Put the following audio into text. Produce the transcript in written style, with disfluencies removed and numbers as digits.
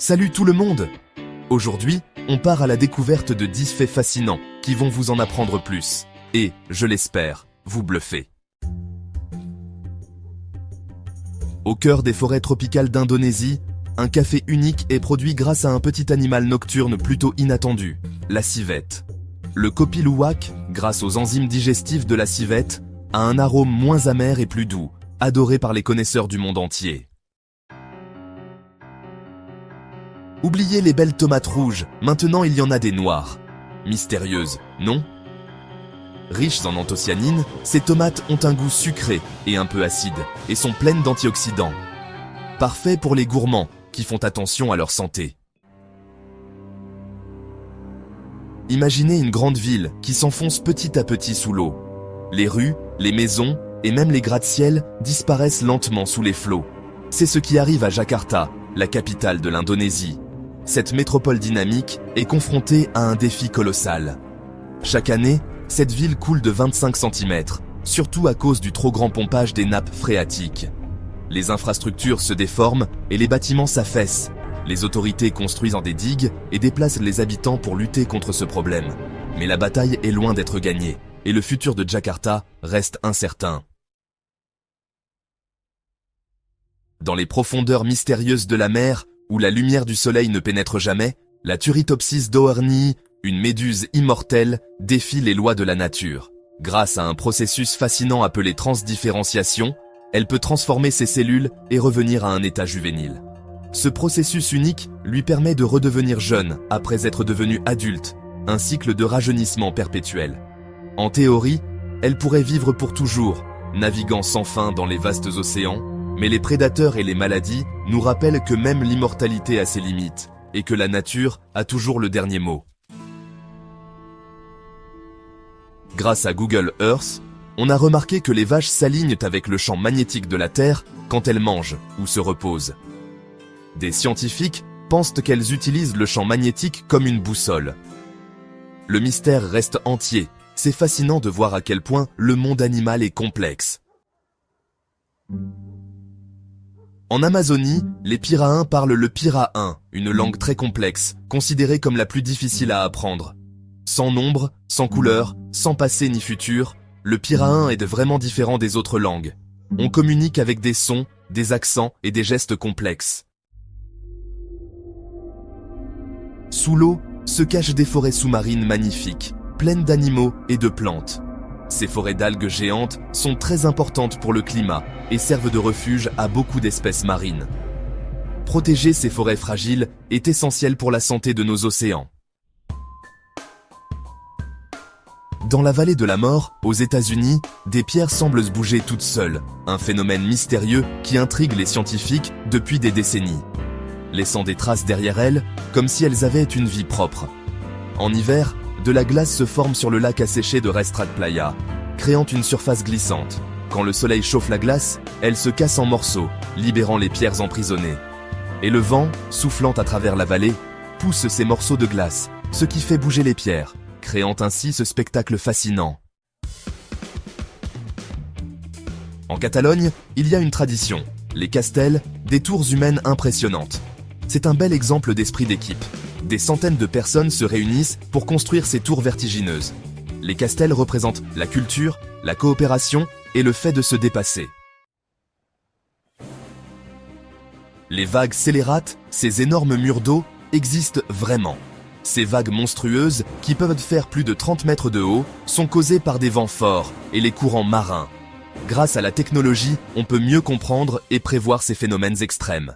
Salut tout le monde! Aujourd'hui, on part à la découverte de 10 faits fascinants qui vont vous en apprendre plus et, je l'espère, vous bluffer. Au cœur des forêts tropicales d'Indonésie, un café unique est produit grâce à un petit animal nocturne plutôt inattendu, la civette. Le kopi luwak, grâce aux enzymes digestives de la civette, a un arôme moins amer et plus doux, adoré par les connaisseurs du monde entier. Oubliez les belles tomates rouges, maintenant il y en a des noires. Mystérieuses, non? Riches en anthocyanines, ces tomates ont un goût sucré et un peu acide, et sont pleines d'antioxydants. Parfait pour les gourmands, qui font attention à leur santé. Imaginez une grande ville qui s'enfonce petit à petit sous l'eau. Les rues, les maisons et même les gratte-ciel disparaissent lentement sous les flots. C'est ce qui arrive à Jakarta, la capitale de l'Indonésie. Cette métropole dynamique est confrontée à un défi colossal. Chaque année, cette ville coule de 25 cm, surtout à cause du trop grand pompage des nappes phréatiques. Les infrastructures se déforment et les bâtiments s'affaissent. Les autorités construisent des digues et déplacent les habitants pour lutter contre ce problème. Mais la bataille est loin d'être gagnée, et le futur de Jakarta reste incertain. Dans les profondeurs mystérieuses de la mer, où la lumière du soleil ne pénètre jamais, la Turritopsis doornii, une méduse immortelle, défie les lois de la nature. Grâce à un processus fascinant appelé transdifférenciation, elle peut transformer ses cellules et revenir à un état juvénile. Ce processus unique lui permet de redevenir jeune après être devenue adulte, un cycle de rajeunissement perpétuel. En théorie, elle pourrait vivre pour toujours, naviguant sans fin dans les vastes océans, mais les prédateurs et les maladies nous rappellent que même l'immortalité a ses limites, et que la nature a toujours le dernier mot. Grâce à Google Earth, on a remarqué que les vaches s'alignent avec le champ magnétique de la Terre quand elles mangent ou se reposent. Des scientifiques pensent qu'elles utilisent le champ magnétique comme une boussole. Le mystère reste entier, c'est fascinant de voir à quel point le monde animal est complexe. En Amazonie, les Pirains parlent le pirain, une langue très complexe, considérée comme la plus difficile à apprendre. Sans nombre, sans couleur, sans passé ni futur, le pirain est vraiment différent des autres langues. On communique avec des sons, des accents et des gestes complexes. Sous l'eau, se cachent des forêts sous-marines magnifiques, pleines d'animaux et de plantes. Ces forêts d'algues géantes sont très importantes pour le climat et servent de refuge à beaucoup d'espèces marines. Protéger ces forêts fragiles est essentiel pour la santé de nos océans. Dans la vallée de la mort, aux États-Unis, des pierres semblent se bouger toutes seules, un phénomène mystérieux qui intrigue les scientifiques depuis des décennies, laissant des traces derrière elles, comme si elles avaient une vie propre. En hiver, de la glace se forme sur le lac asséché de Restrad Playa, créant une surface glissante. Quand le soleil chauffe la glace, elle se casse en morceaux, libérant les pierres emprisonnées. Et le vent, soufflant à travers la vallée, pousse ces morceaux de glace, ce qui fait bouger les pierres, créant ainsi ce spectacle fascinant. En Catalogne, il y a une tradition, les castels, des tours humaines impressionnantes. C'est un bel exemple d'esprit d'équipe. Des centaines de personnes se réunissent pour construire ces tours vertigineuses. Les castels représentent la culture, la coopération et le fait de se dépasser. Les vagues scélérates, ces énormes murs d'eau, existent vraiment. Ces vagues monstrueuses, qui peuvent faire plus de 30 mètres de haut, sont causées par des vents forts et les courants marins. Grâce à la technologie, on peut mieux comprendre et prévoir ces phénomènes extrêmes.